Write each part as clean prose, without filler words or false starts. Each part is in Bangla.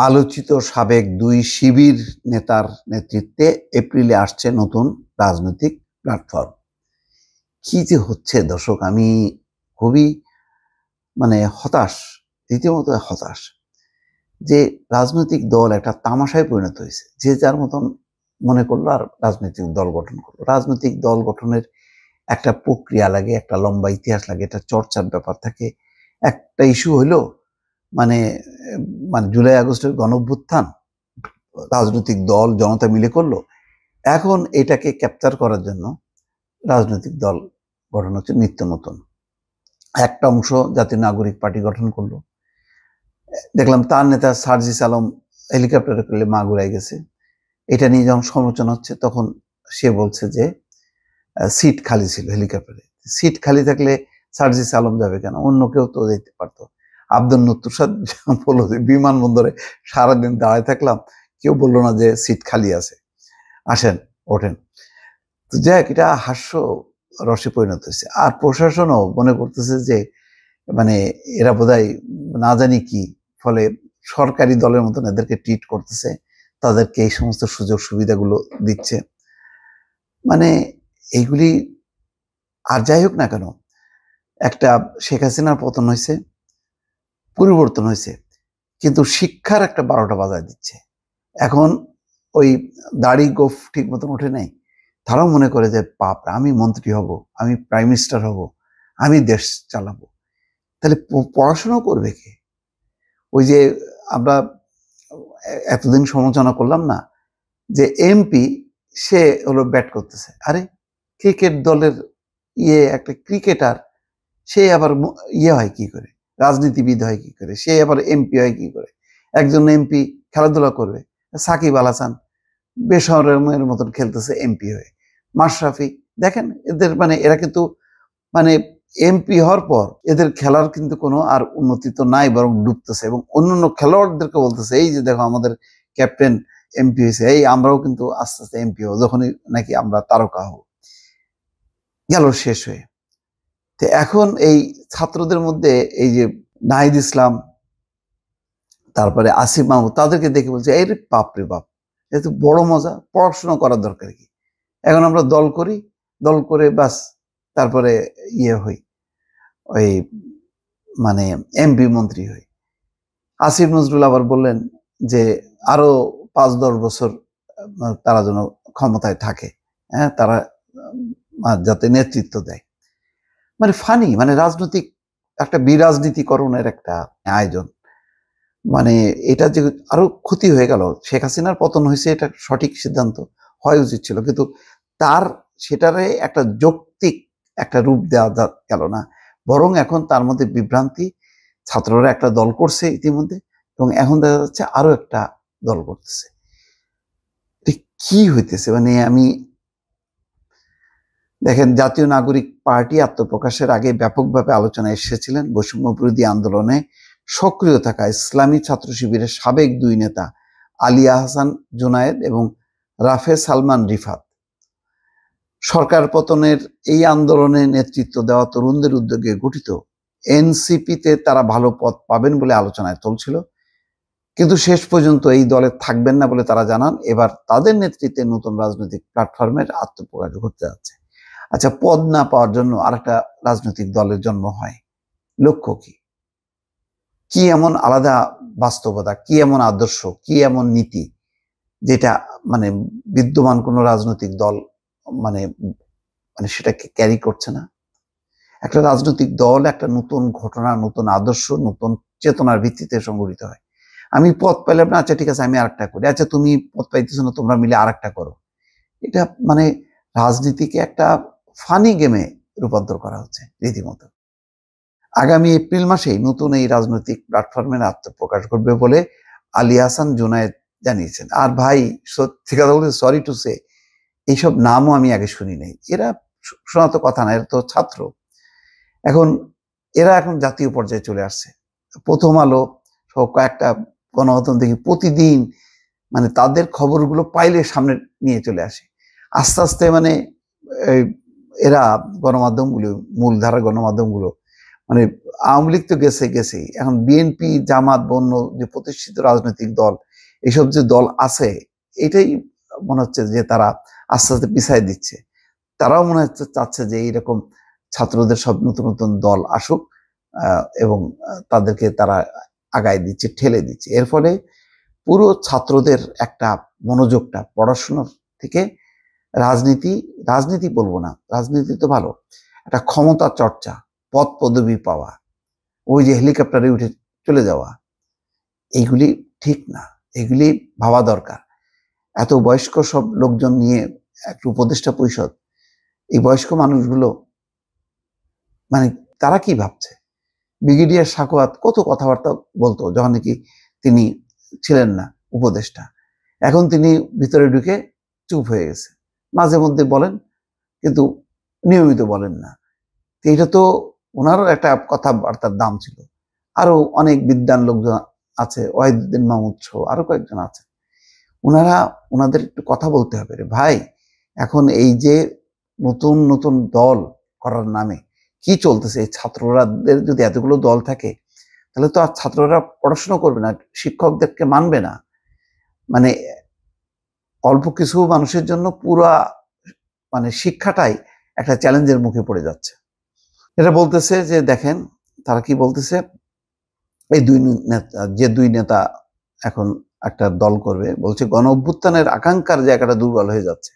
আলোচিত সাবেক দুই শিবির নেতার নেতৃত্বে এপ্রিলে আসছে নতুন রাজনৈতিক প্ল্যাটফর্ম। কি যে হচ্ছে দর্শক, আমি খুবই হতাশ, রীতিমতো হতাশ যে রাজনৈতিক দল একটা তামাশায় পরিণত হয়েছে। যে যার মতন মনে করলো আর রাজনৈতিক দল গঠন করলো। রাজনৈতিক দল গঠনের একটা প্রক্রিয়া লাগে, একটা লম্বা ইতিহাস লাগে, এটা চর্চার ব্যাপার থাকে। একটা ইস্যু হইলো মানে জুলাই আগস্টের গণঅভ্যুত্থান, রাজনৈতিক দল জনতা মিলে করলো। এখন এটাকে ক্যাপচার করার জন্য রাজনৈতিক দল গঠন হচ্ছে নিত্য নতুন। একটা অংশ জাতীয় নাগরিক পার্টি গঠন করলো, দেখলাম তার নেতা সার্জিস আলম হেলিকপ্টারে করলে মাগুরায় গেছে। এটা নিয়ে যখন সমালোচনা হচ্ছে তখন সে বলছে যে সিট খালি ছিল হেলিকপ্টারে। সিট খালি থাকলে সার্জিস আলম যাবে কেন, অন্য কেউ তো যেতে পারতো। আব্দুল নতুসাদ বললো যে বিমানবন্দরে সারাদিন দাঁড়ায় থাকলাম, কেউ বললো না যে সিট খালি আছে, আসেন ওঠেন। তো যাই হোক, এটা হাস্য রসে পরিণত হয়েছে। আর প্রশাসনও মনে করতেছে যে এরা বোধহয় না জানি কি, ফলে সরকারি দলের মতন এদেরকে ট্রিট করতেছে, তাদেরকে এই সমস্ত সুযোগ সুবিধাগুলো দিচ্ছে। এইগুলি আর যাই হোক না কেন, একটা শেখ হাসিনার পতন হয়েছে, পরিবর্তন হয়েছে, কিন্তু শিক্ষার একটা 12টা বাজায় দিচ্ছে। এখন ওই দাড়ি গোফ ঠিক মতন ওঠে নাই, তারাও মনে করে যে বাপ, আমি মন্ত্রী হব, আমি প্রাইম মিনিস্টার হব, আমি দেশ চালাবো। তাহলে পড়াশোনা করবে কে? ওই যে আমরা এতদিন সমালোচনা করলাম না যে এমপি সে হলো ব্যাট করতেছে, আরে ক্রিকেট দলের একটা ক্রিকেটার, সে আবার হয় কি করে, রাজনীতিবিদ হয় কি করে, সে আবার এমপি হয় কি করে? একজন এমপি খেলাধুলা করবে, সাকিব আল হাসান বেসরমের মতন খেলতেছে এমপি হয়ে। মাশরাফি দেখেন, এদের এরা কিন্তু এমপি হওয়ার পর এদের খেলার কিন্তু কোনো আর উন্নতি তো নাই, বরং ডুবতেছে। এবং অন্যান্য খেলোয়াড়দেরকে বলতেছে, এই যে দেখো আমাদের ক্যাপ্টেন এমপি হয়েছে, এই আমরাও কিন্তু আস্তে আস্তে এমপি হবো, যখনই নাকি আমরা তারকা হব। গেল শেষ হয়ে। তো এখন এই ছাত্রদের মধ্যে এই যে নাহিদ ইসলাম, তারপরে আসিফ মাহমুদ, তাদেরকে দেখে বলছে এই বাপ রে বাপ, এত বড় মজা, পড়াশোনা করার দরকার কি? এখন আমরা দল করি, দল করে বাস তারপরে হই, ওই এমপি মন্ত্রী হই। আসিফ নজরুল আবার বললেন যে আরো 5-10 বছর তারা যেন ক্ষমতায় থাকে, হ্যাঁ, তারা যাতে নেতৃত্ব দেয়। ফানি, রাজনৈতিক একটা বিরাজনীতিকরণের একটা আয়োজন। এটা যে আরো ক্ষতি হয়ে গেল। শেখ হাসিনার পতন হয়েছে, এটা সঠিক সিদ্ধান্ত, হওয়া উচিত ছিল, কিন্তু তার সেটারে একটা যৌক্তিক একটা রূপ দেওয়া গেল না, বরং এখন তার মধ্যে বিভ্রান্তি। ছাত্ররা একটা দল করছে ইতিমধ্যে, এবং এখন দেখা যাচ্ছে আরো একটা দল করতেছে। কি হইতেছে? আমি দেখেন, জাতীয় নাগরিক পার্টি আত্মপ্রকাশের আগে ব্যাপকভাবে আলোচনায় এসেছিলেন বৈষম্য বিরোধী আন্দোলনে সক্রিয় থাকা ইসলামী ছাত্র শিবিরের সাবেক দুই নেতা আলী আহসান জুনায়েদ এবং রাফে সালমান রিফাত। সরকার পতনের এই আন্দোলনে নেতৃত্ব দেওয়া তরুণদের উদ্যোগে গঠিত এনসিপিতে তারা ভালো পদ পাবেন বলে আলোচনায় চলছিল, কিন্তু শেষ পর্যন্ত এই দলে থাকবেন না বলে তারা জানান। এবার তাদের নেতৃত্বে নতুন রাজনৈতিক প্ল্যাটফর্মের আত্মপ্রকাশ ঘটতে যাচ্ছে। আচ্ছা, পদ না পাওয়ার জন্য আরেকটা রাজনৈতিক দলের জন্ম হয়, লক্ষ্য কি? কি এমন আলাদা বাস্তবতা, কি এমন আদর্শ, কি এমন নীতি যেটা বিদ্যমান কোনো রাজনৈতিক দল সেটাকে ক্যারি করছে না? একটা রাজনৈতিক দল একটা নতুন ঘটনা, নতুন আদর্শ, নতুন চেতনার ভিত্তিতে সংগঠিত হয়। আমি পদ পেলাম না, আচ্ছা ঠিক আছে আমি আরেকটা করি, আচ্ছা তুমি পদ পাইতেছো না, তোমরা মিলে আরেকটা করো। এটা রাজনীতিকে একটা ফানি গেমে রূপান্তর করা হচ্ছে রীতিমতো। আগামী এপ্রিল মাসেই নতুন এই রাজনৈতিক প্ল্যাটফর্মের আত্মপ্রকাশ ঘটবে বলে আলী আহসান জুনায়েদ জানিয়েছেন। আর ভাই, সত্যি কথা বলতে সরি টু সে, এইসব নামও আমি আগে শুনি নাই। এরা শোনা তো কথা না, এরা তো ছাত্র। এরা এখন জাতীয় পর্যায়ে চলে আসছে। প্রথম আলো সহ কয়েকটা গণমাধ্যম দেখি প্রতিদিন তাদের খবরগুলো পাইলে সামনে নিয়ে চলে আসে। আস্তে আস্তে এরা গণমাধ্যমগুলো, মূলধারার গণমাধ্যমগুলো মানে আওয়ামী লীগ তো গেছেই, এখন বিএনপি, জামাত, বন্য যে প্রতিষ্ঠিত রাজনৈতিক দল, এইসব যে দল আছে, এটাই মনে হচ্ছে যে তারা আস্তে আস্তে পিছায় দিচ্ছে। তারাও মনে হচ্ছে চাচ্ছে যে এইরকম ছাত্রদের সব নতুন নতুন দল আসুক, এবং তাদেরকে তারা আগায় দিচ্ছে, ঠেলে দিচ্ছে। এর ফলে পুরো ছাত্রদের একটা মনোযোগটা পড়াশোনার থেকে রাজনীতি বলবো না, রাজনীতি তো ভালো, একটা ক্ষমতা চর্চা, পদ পদবি পাওয়া, ওই যে হেলিকপ্টারে উঠে চলে যাওয়া, এইগুলি ঠিক না, এগুলি ভাবা দরকার। এত বয়স্ক সব লোকজন নিয়ে একটা উপদেষ্টা পরিষদ, এই বয়স্ক মানুষগুলো মানে তারা কি ভাবছে? ব্রিগেডিয়ার সাখাওয়াত কত কথাবার্তা বলতো যখন নাকি তিনি ছিলেন না উপদেষ্টা, এখন তিনি ভিতরে ঢুকে চুপ হয়ে গেছে, মাঝে মধ্যে বলেন কিন্তু নিয়মিত বলেন না। এটা তো ওনারও একটা কথাবার্তার দাম ছিল। আরো অনেক বিদ্বান লোকজন আছে, ওয়াহিদুদ্দিন মাহমুদ সহ আরো কয়েকজন আছে, ওনাদের একটু কথা বলতে হবে রে ভাই। এখন এই যে নতুন নতুন দল করার নামে কি চলতেছে, এই ছাত্ররাদের যদি এতগুলো দল থাকে, তাহলে তো আর ছাত্ররা পড়াশোনা করবে না, শিক্ষকদেরকে মানবে না। মানে অল্প কিছু মানুষের জন্য পুরা মানে শিক্ষাটাই একটা চ্যালেঞ্জের মুখে পড়ে যাচ্ছে। এটা বলতেছে যে দেখেন তারা কি বলতেছে, এই দুই নেতা এখন একটা দল করবে, বলছে গণ অভ্যুত্থানের আকাঙ্ক্ষার জায়গাটা দুর্বল হয়ে যাচ্ছে,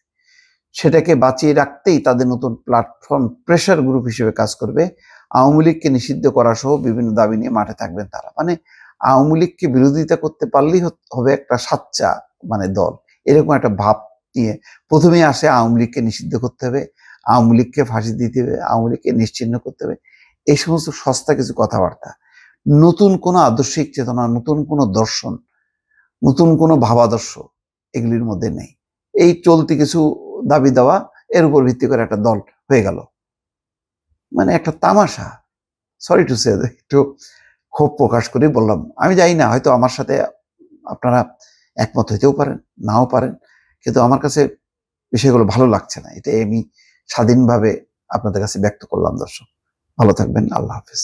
সেটাকে বাঁচিয়ে রাখতেই তাদের নতুন প্ল্যাটফর্ম প্রেসার গ্রুপ হিসেবে কাজ করবে। আওয়ামী লীগকে নিষিদ্ধ করা সহ বিভিন্ন দাবি নিয়ে মাঠে থাকবেন তারা। মানে আওয়ামী লীগকে বিরোধিতা করতে পারলেই হবে একটা সাচ্চা মানে দল, এরকম একটা ভাব নিয়ে প্রথমেই আসে আওয়ামী লীগকে নিষিদ্ধ করতে হবে, আওয়ামী লীগকে ফাঁসি দিতে হবে, আওয়ামী লীগকে নিশ্চিহ্ন করতে হবে। এই সমস্ত সস্তা কিছু কথাবার্তা, নতুন কোনো আদর্শিক চেতনা, নতুন কোনো দর্শন, নতুন কোনো ভাবাদর্শ এগুলির মধ্যে নেই। এই চলতি কিছু দাবি দেওয়া, এর উপর ভিত্তি করে একটা দল হয়ে গেল, মানে একটা তামাশা। সরি টু সে, একটু ক্ষোভ প্রকাশ করে বললাম। আমি জানি না, হয়তো আমার সাথে আপনারা একমত হইতেও পারেন, নাও পারেন, কিন্তু আমার কাছে বিষয়গুলো ভালো লাগছে না। এটাই আমি স্বাধীনভাবে আপনাদের কাছে ব্যক্ত করলাম। দর্শক ভালো থাকবেন, আল্লাহ হাফেজ।